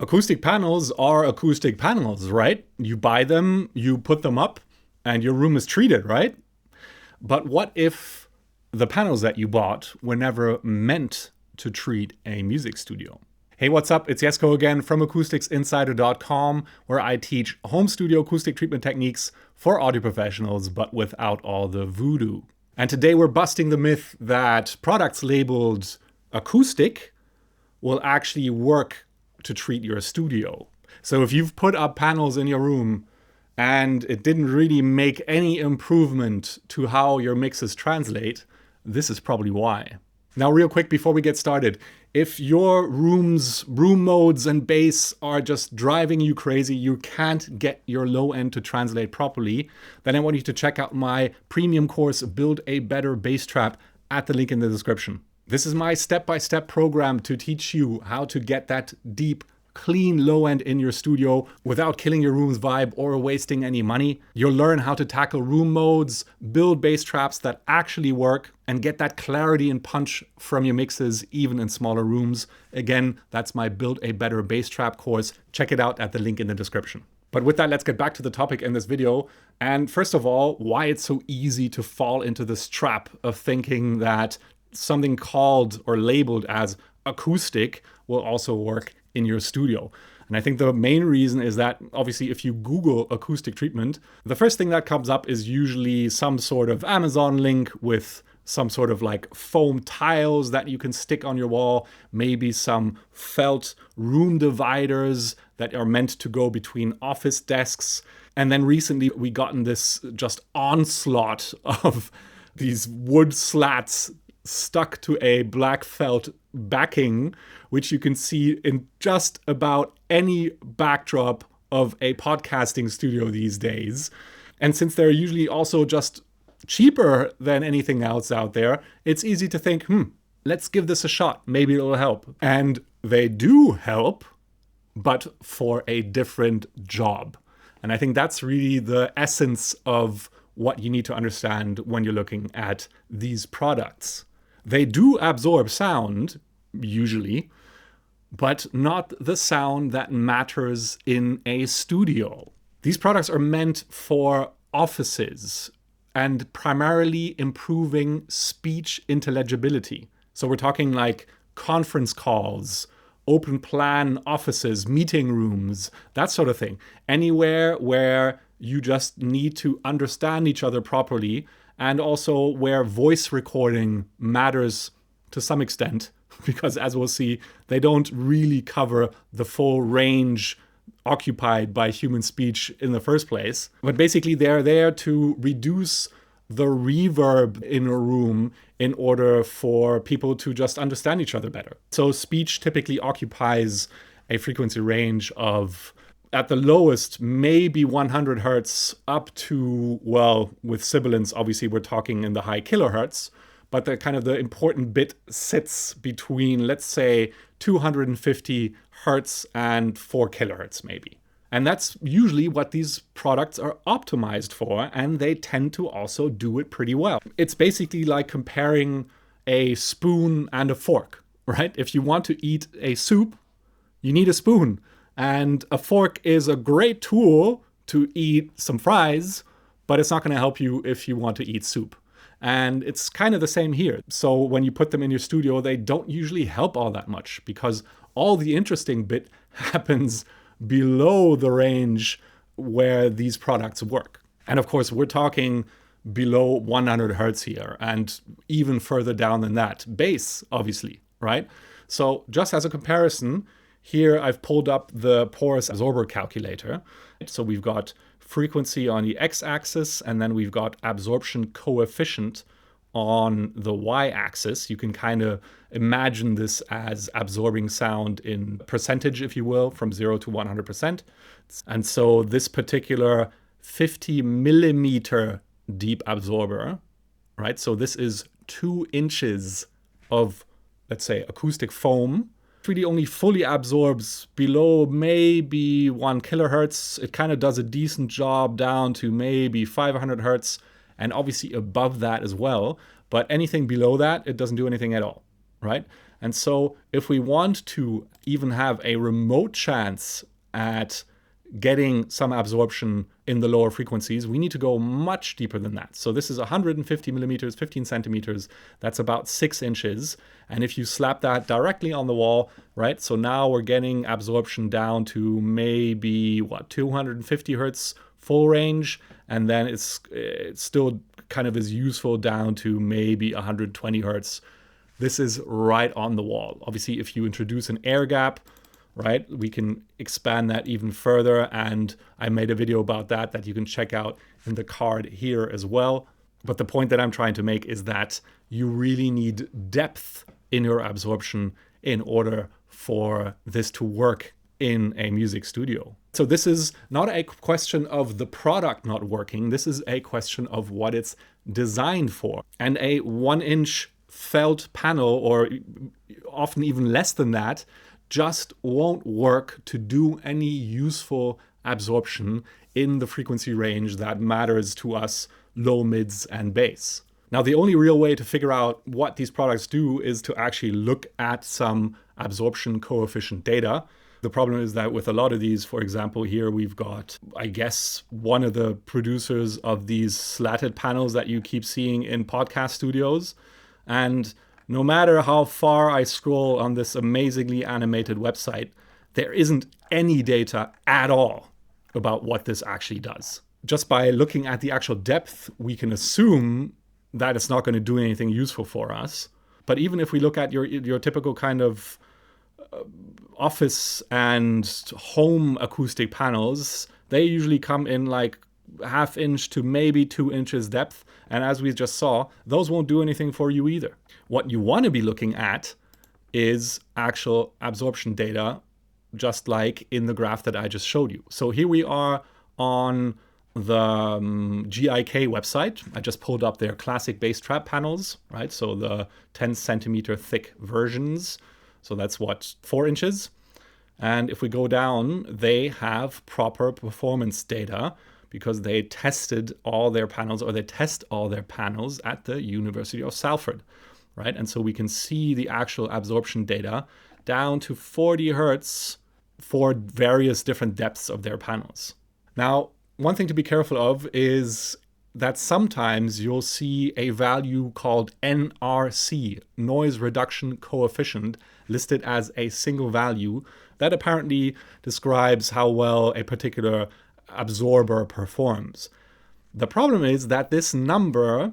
Acoustic panels are acoustic panels, right? You buy them, you put them up, and your room is treated, right? But what if the panels that you bought were never meant to treat a music studio? Hey, what's up? It's Jesko again from AcousticsInsider.com, where I teach home studio acoustic treatment techniques for audio professionals, but without all the voodoo. And today we're busting the myth that products labeled acoustic will actually work to treat your studio. So if you've put up panels in your room and it didn't really make any improvement to how your mixes translate, this is probably why. Now, real quick before we get started, if your room's room modes and bass are just driving you crazy, you can't get your low end to translate properly, then I want you to check out my premium course, Build a Better Bass Trap, at the link in the description. This is my step-by-step program to teach you how to get that deep, clean low end in your studio without killing your room's vibe or wasting any money. You'll learn how to tackle room modes, build bass traps that actually work, and get that clarity and punch from your mixes even in smaller rooms. Again, that's my Build a Better Bass Trap course. Check it out at the link in the description. But with that, let's get back to the topic in this video. And first of all, why it's so easy to fall into this trap of thinking that something called or labeled as acoustic will also work in your studio. And I think the main reason is that obviously if you Google acoustic treatment, the first thing that comes up is usually some sort of Amazon link with some sort of like foam tiles that you can stick on your wall, maybe some felt room dividers that are meant to go between office desks. And then recently we gotten this just onslaught of these wood slats stuck to a black felt backing, which you can see in just about any backdrop of a podcasting studio these days. And since they're usually also just cheaper than anything else out there, it's easy to think, let's give this a shot. Maybe it'll help. And they do help, but for a different job. And I think that's really the essence of what you need to understand when you're looking at these products. They do absorb sound, usually, but not the sound that matters in a studio. These products are meant for offices and primarily improving speech intelligibility. So we're talking like conference calls, open plan offices, meeting rooms, that sort of thing. Anywhere where you just need to understand each other properly, and also where voice recording matters to some extent, because as we'll see, they don't really cover the full range occupied by human speech in the first place. But basically they're there to reduce the reverb in a room in order for people to just understand each other better. So speech typically occupies a frequency range of, at the lowest, maybe 100 hertz up to, well, with sibilants, obviously we're talking in the high kilohertz, but the important bit sits between, let's say, 250 hertz and 4 kilohertz maybe. And that's usually what these products are optimized for, and they tend to also do it pretty well. It's basically like comparing a spoon and a fork, right? If you want to eat a soup, you need a spoon. And a fork is a great tool to eat some fries, but it's not going to help you if you want to eat soup. And it's kind of the same here. So when you put them in your studio, they don't usually help all that much because all the interesting bit happens below the range where these products work. And of course, we're talking below 100 hertz here and even further down than that. Bass, obviously, right? So just as a comparison, here I've pulled up the porous absorber calculator. So we've got frequency on the x-axis, and then we've got absorption coefficient on the y-axis. You can kind of imagine this as absorbing sound in percentage, if you will, from 0 to 100%. And so this particular 50 millimeter deep absorber, right? So this is 2 inches of, let's say, acoustic foam. Really only fully absorbs below maybe 1 kilohertz. It kind of does a decent job down to maybe 500 hertz, and obviously above that as well. But anything below that, it doesn't do anything at all, right? And so if we want to even have a remote chance at getting some absorption in the lower frequencies, we need to go much deeper than that. So this is 150 millimeters, 15 centimeters. That's about 6 inches. And if you slap that directly on the wall, right? So now we're getting absorption down to maybe, 250 hertz full range. And then it's still kind of is useful down to maybe 120 hertz. This is right on the wall. Obviously, if you introduce an air gap, right, we can expand that even further. And I made a video about that you can check out in the card here as well. But the point that I'm trying to make is that you really need depth in your absorption in order for this to work in a music studio. So this is not a question of the product not working. This is a question of what it's designed for. And a 1-inch felt panel, or often even less than that, just won't work to do any useful absorption in the frequency range that matters to us, low, mids, and bass. Now, the only real way to figure out what these products do is to actually look at some absorption coefficient data. The problem is that with a lot of these, for example, here we've got, I guess, one of the producers of these slatted panels that you keep seeing in podcast studios. And no matter how far I scroll on this amazingly animated website, there isn't any data at all about what this actually does. Just by looking at the actual depth, we can assume that it's not going to do anything useful for us. But even if we look at your typical kind of office and home acoustic panels, they usually come in like 1/2 inch to maybe 2 inches depth. And as we just saw, those won't do anything for you either. What you want to be looking at is actual absorption data, just like in the graph that I just showed you. So here we are on the GIK website. I just pulled up their classic bass trap panels, right? So the 10 centimeter thick versions. So that's 4 inches. And if we go down, they have proper performance data because they tested all their panels, or they test all their panels at the University of Salford, right? And so we can see the actual absorption data down to 40 hertz for various different depths of their panels. Now, one thing to be careful of is that sometimes you'll see a value called NRC, noise reduction coefficient, listed as a single value that apparently describes how well a particular absorber performs. The problem is that this number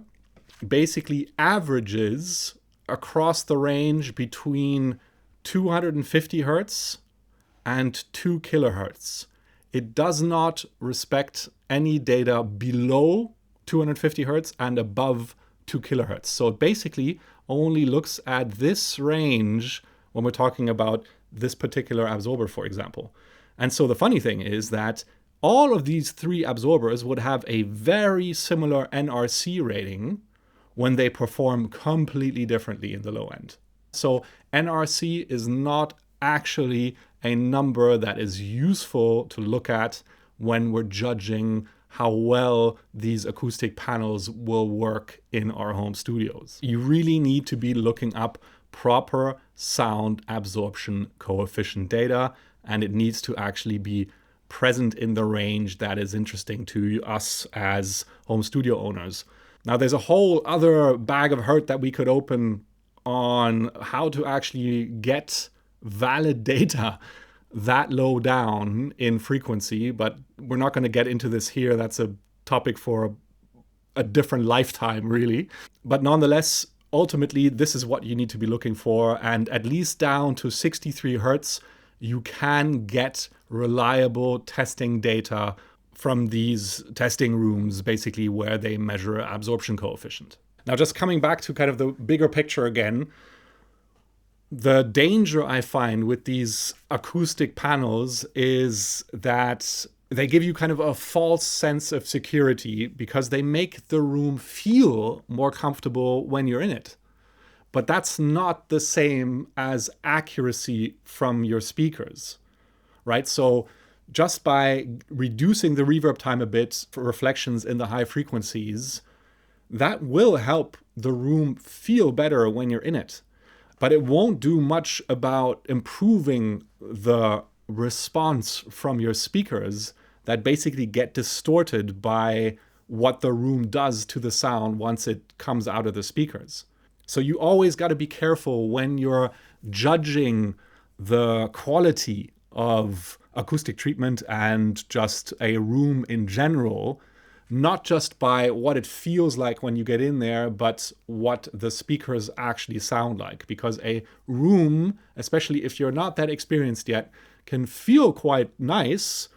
basically averages across the range between 250 hertz and 2 kilohertz. It does not respect any data below 250 hertz and above 2 kilohertz. So it basically only looks at this range when we're talking about this particular absorber, for example. And so the funny thing is that all of these 3 absorbers would have a very similar NRC rating when they perform completely differently in the low end. So NRC is not actually a number that is useful to look at when we're judging how well these acoustic panels will work in our home studios. You really need to be looking up proper sound absorption coefficient data, and it needs to actually be present in the range that is interesting to us as home studio owners. Now, there's a whole other bag of hurt that we could open on how to actually get valid data that low down in frequency, but we're not going to get into this here. That's a topic for a different lifetime, really. But nonetheless, ultimately, this is what you need to be looking for. And at least down to 63 hertz, you can get reliable testing data from these testing rooms, basically where they measure absorption coefficient. Now, just coming back to kind of the bigger picture again, the danger I find with these acoustic panels is that they give you kind of a false sense of security because they make the room feel more comfortable when you're in it. But that's not the same as accuracy from your speakers, right? So just by reducing the reverb time a bit for reflections in the high frequencies, that will help the room feel better when you're in it. but it won't do much about improving the response from your speakers that basically get distorted by what the room does to the sound once it comes out of the speakers. So you always got to be careful when you're judging the quality of acoustic treatment and just a room in general, not just by what it feels like when you get in there, but what the speakers actually sound like. Because a room, especially if you're not that experienced yet, can feel quite nice,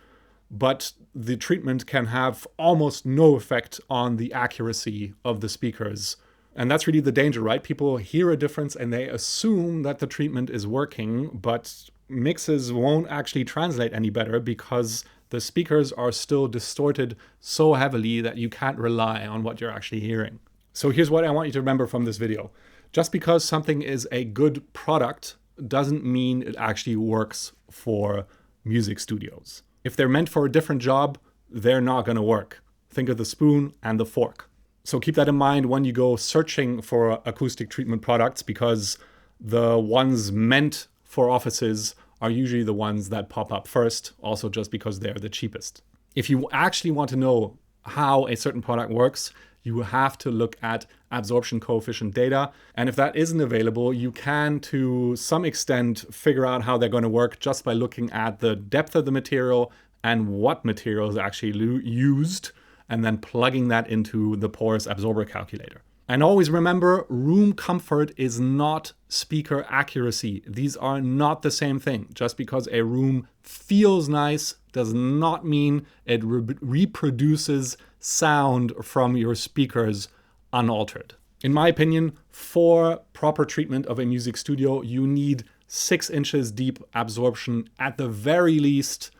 but the treatment can have almost no effect on the accuracy of the speakers. And that's really the danger, right? People hear a difference and they assume that the treatment is working, but mixes won't actually translate any better because the speakers are still distorted so heavily that you can't rely on what you're actually hearing. So here's what I want you to remember from this video. Just because something is a good product doesn't mean it actually works for music studios. If they're meant for a different job, they're not going to work. Think of the spoon and the fork. So keep that in mind when you go searching for acoustic treatment products, because the ones meant for offices are usually the ones that pop up first, also just because they're the cheapest. If you actually want to know how a certain product works, you have to look at absorption coefficient data. And if that isn't available, you can, to some extent, figure out how they're going to work just by looking at the depth of the material and what material is actually used, and then plugging that into the porous absorber calculator. And always remember, room comfort is not speaker accuracy. These are not the same thing. Just because a room feels nice does not mean it reproduces sound from your speakers unaltered. In my opinion, for proper treatment of a music studio, you need 6 inches deep absorption at the very least,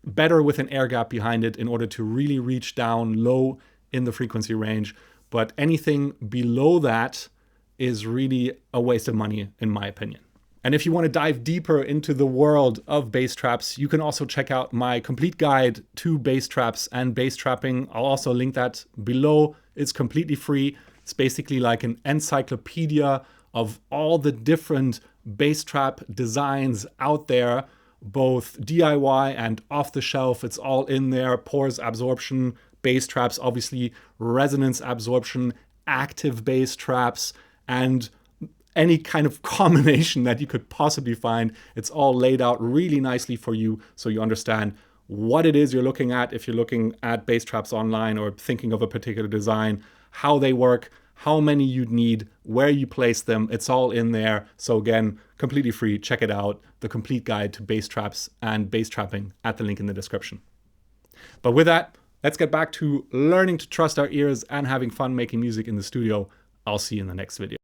better with an air gap behind it in order to really reach down low in the frequency range. But anything below that is really a waste of money, in my opinion. And if you want to dive deeper into the world of bass traps, you can also check out my complete guide to bass traps and bass trapping. I'll also link that below. It's completely free. It's basically like an encyclopedia of all the different bass trap designs out there, both DIY and off the shelf. It's all in there. Porous absorption, bass traps, obviously resonance absorption, active bass traps, and any kind of combination that you could possibly find. It's all laid out really nicely for you so you understand what it is you're looking at if you're looking at bass traps online or thinking of a particular design, how they work, how many you'd need, where you place them. It's all in there. So again, completely free. Check it out. The complete guide to bass traps and bass trapping at the link in the description. But with that, let's get back to learning to trust our ears and having fun making music in the studio. I'll see you in the next video.